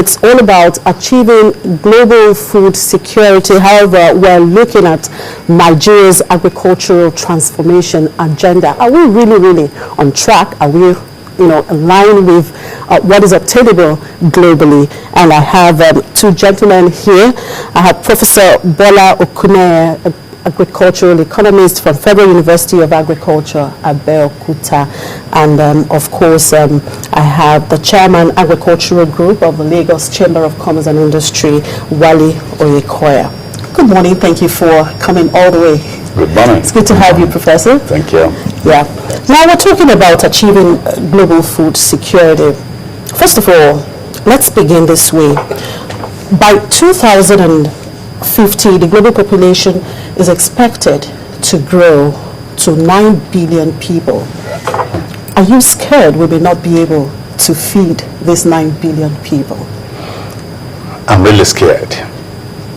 It's all about achieving global food security. However, we're looking at Nigeria's agricultural transformation agenda. Are we really on track? Are we aligned with what is obtainable globally? And I have two gentlemen here. I have Professor Bola Okuneye, agricultural economist from Federal University of Agriculture, Abeokuta, and of course I have the chairman, agricultural group of the Lagos Chamber of Commerce and Industry, Wale Oyekoya. Good morning. Thank you for coming all the way. Good morning. It's good to have you, Professor. Thank you. Yeah. Now we're talking about achieving global food security. First of all, let's begin this way. By 2050, the global population is expected to grow to 9 billion people. Are you scared we may not be able to feed these 9 billion people? I'm really scared.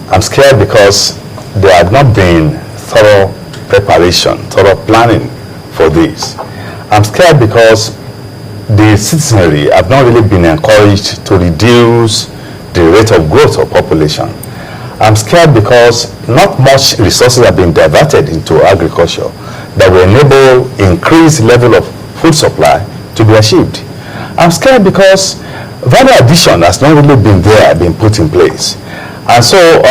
I'm scared because there had not been thorough preparation, thorough planning for this. I'm scared because the citizenry have not really been encouraged to reduce the rate of growth of population. I'm scared because not much resources have been diverted into agriculture that will enable increased level of food supply to be achieved. I'm scared because value addition has not really been put in place. And so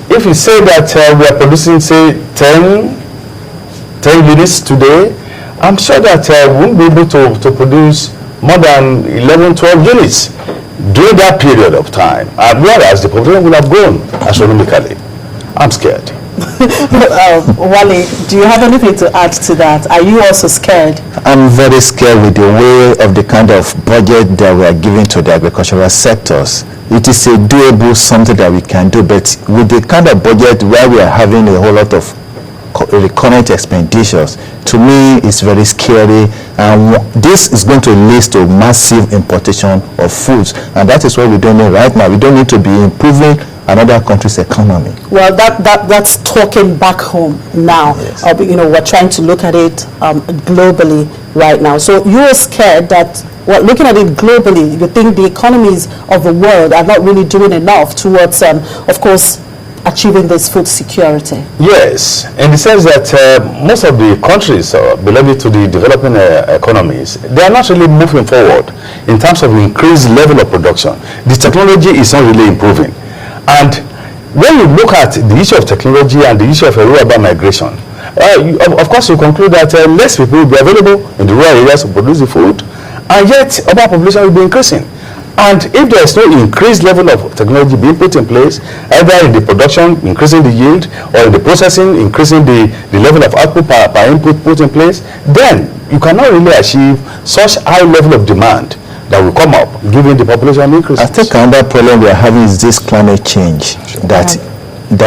if you say that we are producing, say, 10 units today, I'm sure that we won't be able to produce more than 11, 12 units during that period of time, and whereas the population will have grown astronomically. I'm scared. Wale, do you have anything to add to that? Are you also scared? I'm very scared with the way of the kind of budget that we are giving to the agricultural sectors. It is a doable something that we can do, but with the kind of budget where we are having a whole lot of recurrent expenditures, to me it's very scary, and this is going to lead to massive importation of foods, and that is what we don't need right now. We don't need to be improving another country's economy. Well, that's talking back home now. Yes. We're trying to look at it globally right now. So you are scared that, looking at it globally, you think the economies of the world are not really doing enough towards, of course, achieving this food security? Yes, in the sense that most of the countries belonging to the developing economies, they are not really moving forward in terms of increased level of production. The technology is not really improving. And when you look at the issue of technology and the issue of rural migration, of course you conclude that less people will be available in the rural areas to produce the food, and yet urban population will be increasing. And if there is no increased level of technology being put in place, either in the production, increasing the yield, or in the processing, increasing the level of output per input put in place, then you cannot really achieve such high level of demand that will come up, given the population increase. I think another problem we are having is this climate change that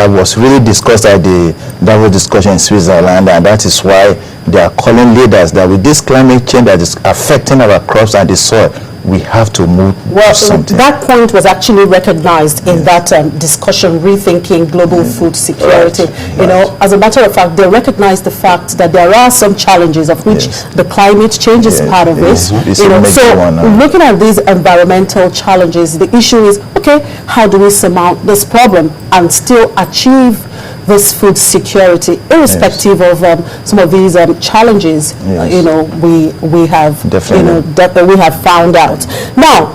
was really discussed at the Davos discussion in Switzerland, and that is why they are calling leaders that with this climate change that is affecting our crops and the soil, we have to move something. That point was actually recognized in that discussion, rethinking global food security. Right. As a matter of fact, they recognized the fact that there are some challenges, of which the climate change is part of it. So looking at these environmental challenges, the issue is, okay, how do we surmount this problem and still achieve this food security, irrespective of some of these challenges? We have we have found out. Now,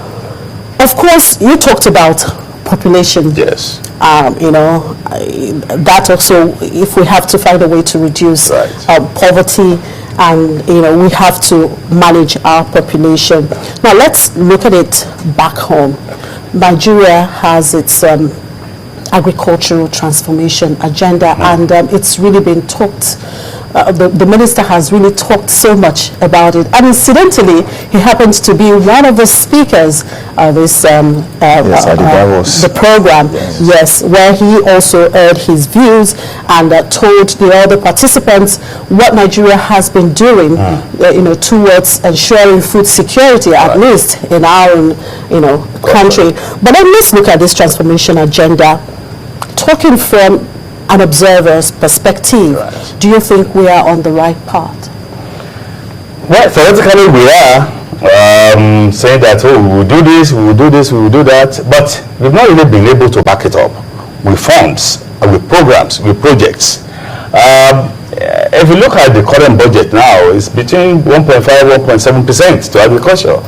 of course, you talked about population. Yes. That also, if we have to find a way to reduce poverty, and we have to manage our population. Now, let's look at it back home. Nigeria has its agricultural transformation agenda, and it's really been talked. The minister has really talked so much about it, and incidentally, he happens to be one of the speakers of this the program. Yes, where he also aired his views and told the other participants what Nigeria has been doing, towards ensuring food security, at least in our own, country. But then let's look at this transformation agenda. Talking from an observer's perspective, do you think we are on the right path? Well, theoretically we are, saying that, oh, we will do this, we will do this, we will do that, but we've not really been able to back it up with funds, with programs, with projects. If you look at the current budget now, it's between 1.5 1.7% to agriculture.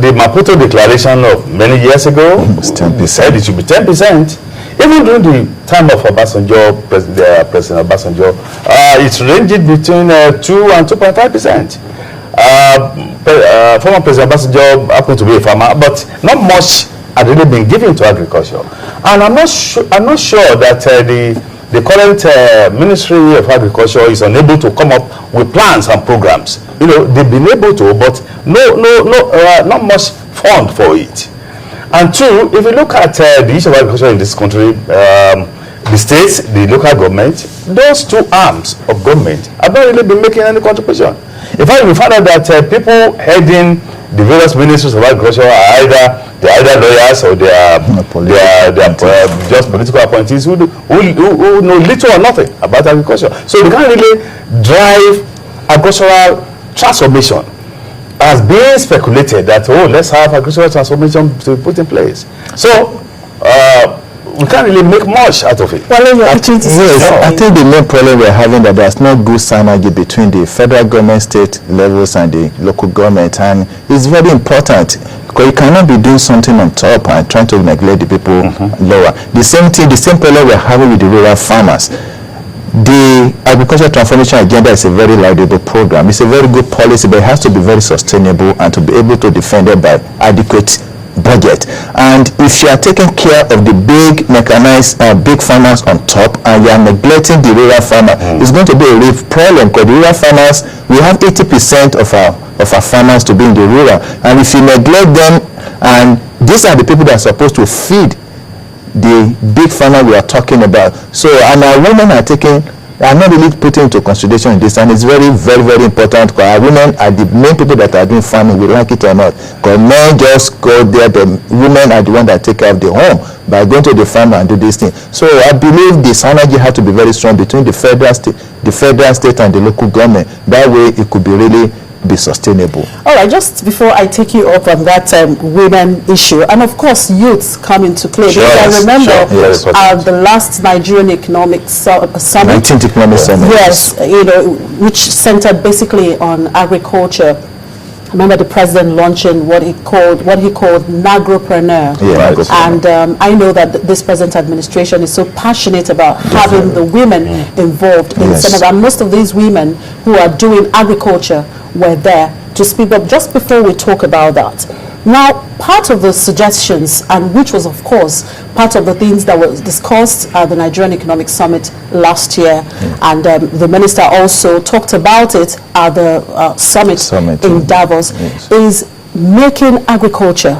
The Maputo declaration of many years ago said it should be 10%. Even during the time of Obasanjo, President Obasanjo, it's ranged between 2 and 2.5%. Former President Obasanjo happened to be a farmer, but not much had really been given to agriculture. And I'm not sure that the current Ministry of Agriculture is unable to come up with plans and programs. You know, they've been able to, but not much fund for it. And two, if you look at the issue of agriculture in this country, the states, the local government, those two arms of government have not really been making any contribution. In fact, we found out that people heading the various ministries of agriculture are either lawyers or they are just political appointees who know little or nothing about agriculture. So they can't really drive agricultural transformation. As being speculated that, oh, let's have agricultural transformation to be put in place. So we can't really make much out of it. I think the main problem we're having that there's no good synergy between the federal government, state levels, and the local government, and it's very important because you cannot be doing something on top and trying to neglect the people lower. The same problem we're having with the rural farmers. The agricultural transformation agenda is a very laudable program. It's a very good policy, but it has to be very sustainable and to be able to defend it by adequate budget. And if you are taking care of the big mechanized big farmers on top and you are neglecting the rural farmer, it's going to be a real problem because the rural farmers, we have 80% of our farmers to be in the rural, and if you neglect them, and these are the people that are supposed to feed the big farmer we are talking about. So, and our women are not really putting into consideration in this, and it's very, very, very important because our women are the main people that are doing farming, we like it or not. Because men just go there, the women are the ones that take care of the home by going to the farm and do this thing. So I believe the synergy has to be very strong between the federal state and the local government. That way it could be really be sustainable. All right, just before I take you up on that women issue, and of course youth come into play. Sure, because I remember the last Nigerian Economic Summit. 19th Economic Summit. Yes, which centered basically on agriculture. I remember the president launching what he called Nagrapreneur. Yeah, right. And I know that this present administration is so passionate about having the women involved in some of that. Most of these women who are doing agriculture were there to speak up. Just before we talk about that, now part of the suggestions, and which was of course part of the things that was discussed at the Nigerian Economic Summit last year, and the minister also talked about it at the summit in Davos, is making agriculture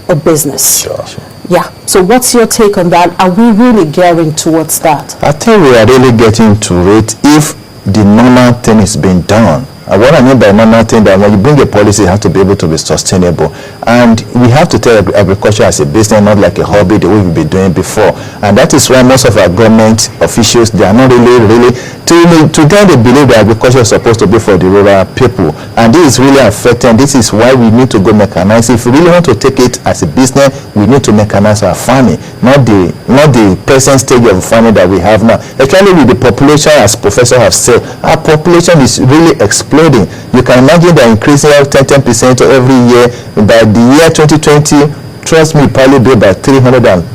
a business. Sure. Yeah. So what's your take on that? Are we really gearing towards that? I think we are really getting to it if the normal thing is being done. And what I mean by normal thing, that when you bring a policy, it has to be able to be sustainable. And we have to take agriculture as a business, not like a hobby the way we've been doing before. And that is why most of our government officials, they are not really to them they believe that agriculture is supposed to be for the rural people. And this is really affecting. This is why we need to go mechanize. If we really want to take it as a business, we need to mechanize our farming, not the present stage of farming that we have now. Actually, with the population, as Professor have said, our population is really exploding. You can imagine the increasing of 10% every year. By the year 2020, trust me, probably be about 320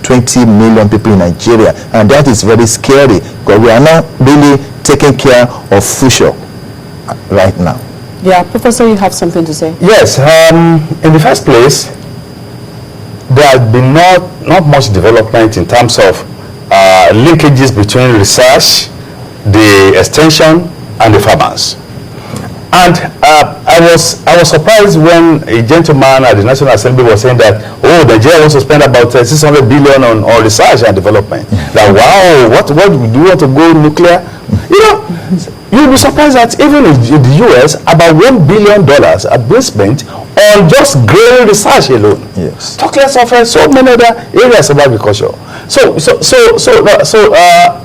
million people in Nigeria, and that is very scary because we are not really taking care of future right now. Yeah, Professor, you have something to say? Yes. In the first place, there has been not much development in terms of linkages between research, the extension, and the farmers. And I was surprised when a gentleman at the National Assembly was saying that, oh, Nigeria wants to spend about 600 billion on research and development. Like, wow, what do you want to go nuclear? You know, you'll be surprised that even in the US, about $1 billion are being spent on just grain research alone. Yes. Talk less of so many other areas of agriculture. So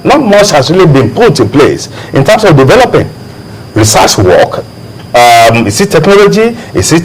not much has really been put in place in terms of developing research work Is it technology? Is it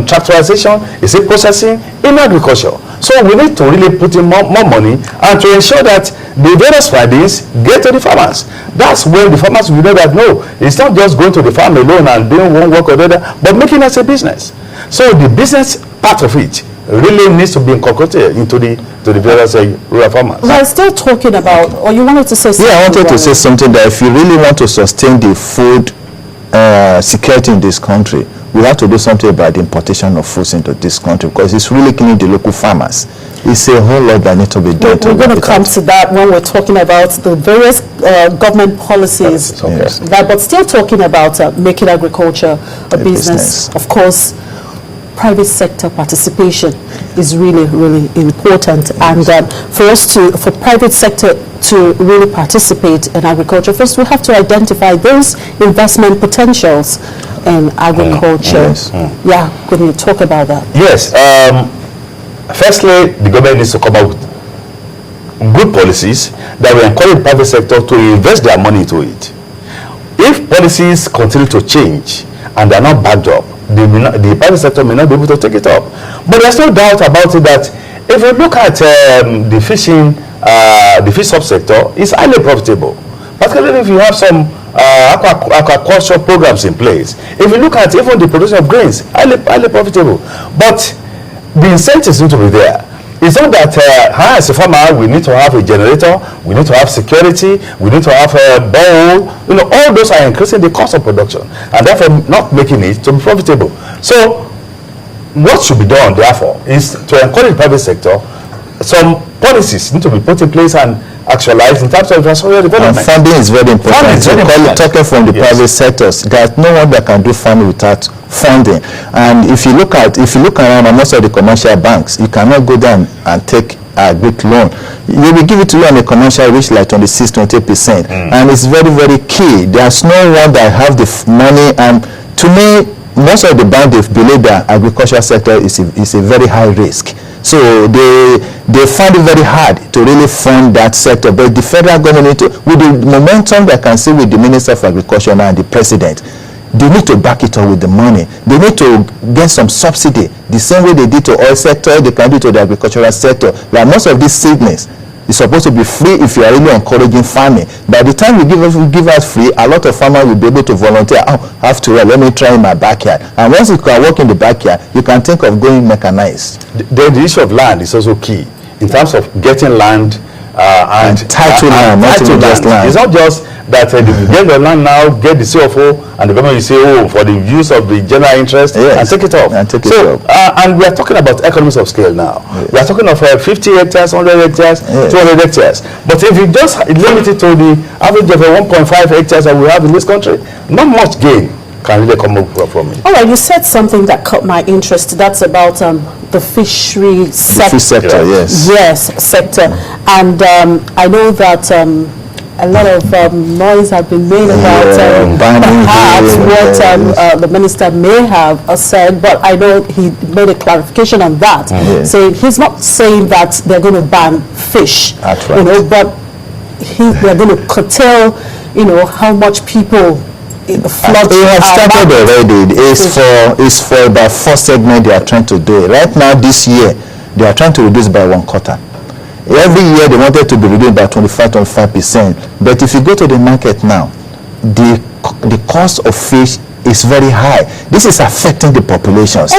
tractorization? Is it processing in agriculture? So we need to really put in more money and to ensure that the various findings get to the farmers. That's when the farmers will know that no, it's not just going to the farm alone and doing one work or the other, but making it a business. So the business part of it really needs to be incorporated into the various rural farmers. We're still talking about, or you wanted to say something? Yeah, I wanted to say something that if you really want to sustain the food security in this country, we have to do something about the importation of foods into this country, because it's really killing the local farmers. It's a whole lot that needs to be done. We're going to come to that when we're talking about the various government policies. Okay. Yes. But still talking about making agriculture a business. Of course, private sector participation is really, really important. And for private sector to really participate in agriculture, first we have to identify those investment potentials in agriculture. Yeah, can you talk about that? Yes. Firstly, the government needs to come up with good policies that will encourage the private sector to invest their money into it. If policies continue to change and they are not backed up, the private sector may not be able to take it up. But there's no doubt about it that if you look at the fish subsector, it's highly profitable. Particularly if you have some aquaculture programs in place. If you look at even the production of grains, highly profitable. But the incentives need to be there. It's not that as a farmer we need to have a generator, we need to have security, we need to have a bowl. You know, all those are increasing the cost of production and therefore not making it to be profitable. So what should be done therefore is to encourage the private sector. Some policies need to be put in place and actualized in terms of infrastructure development. And funding is very important. Talking from the private sectors, there's no one that can do farming without funding. And if you look around at most of the commercial banks, you cannot go down and take a big loan. They will give it to you on a commercial which like 26-28%, and it's very, very key. There's no one that have the money, and to me, most of the banks they believe that agricultural sector is a very high risk. So they find it very hard to really fund that sector. But the federal government, with the momentum that I can see with the Minister of Agriculture and the President, they need to back it up with the money. They need to get some subsidy. The same way they did to oil sector, they can do to the agricultural sector. Like most of these seedlings, it's supposed to be free if you are really encouraging farming. By the time we give us free, a lot of farmers will be able to volunteer. Oh, after all, let me try in my backyard. And once you can work in the backyard, you can think of going mechanized. The issue of land is also key in terms of getting land and title land, not even just land. It's not just that you get the land now, get the CFO, and the government will say, oh, for the use of the general interest, and take it off. And we are talking about economies of scale now. Yes. We are talking of 50 hectares, 100 hectares, 200 hectares. But if you just limit it to the average of 1.5 hectares that we have in this country, not much gain can really come up from it. All right, you said something that caught my interest. That's about the fishery sector. The fish sector, yes. Yes, sector. And I know that a lot of noise has been made about perhaps what the minister may have said, but I know he made a clarification on that, saying he's not saying that they're going to ban fish, that's right. You know, but they're going to curtail, you know, how much people flood. They have started already. It's for about 4 segments they are trying to do it. Right now, this year, they are trying to reduce by 1/4. Every year they wanted to be reduced by 25%. But if you go to the market now, the cost of fish is very high. This is affecting the populations.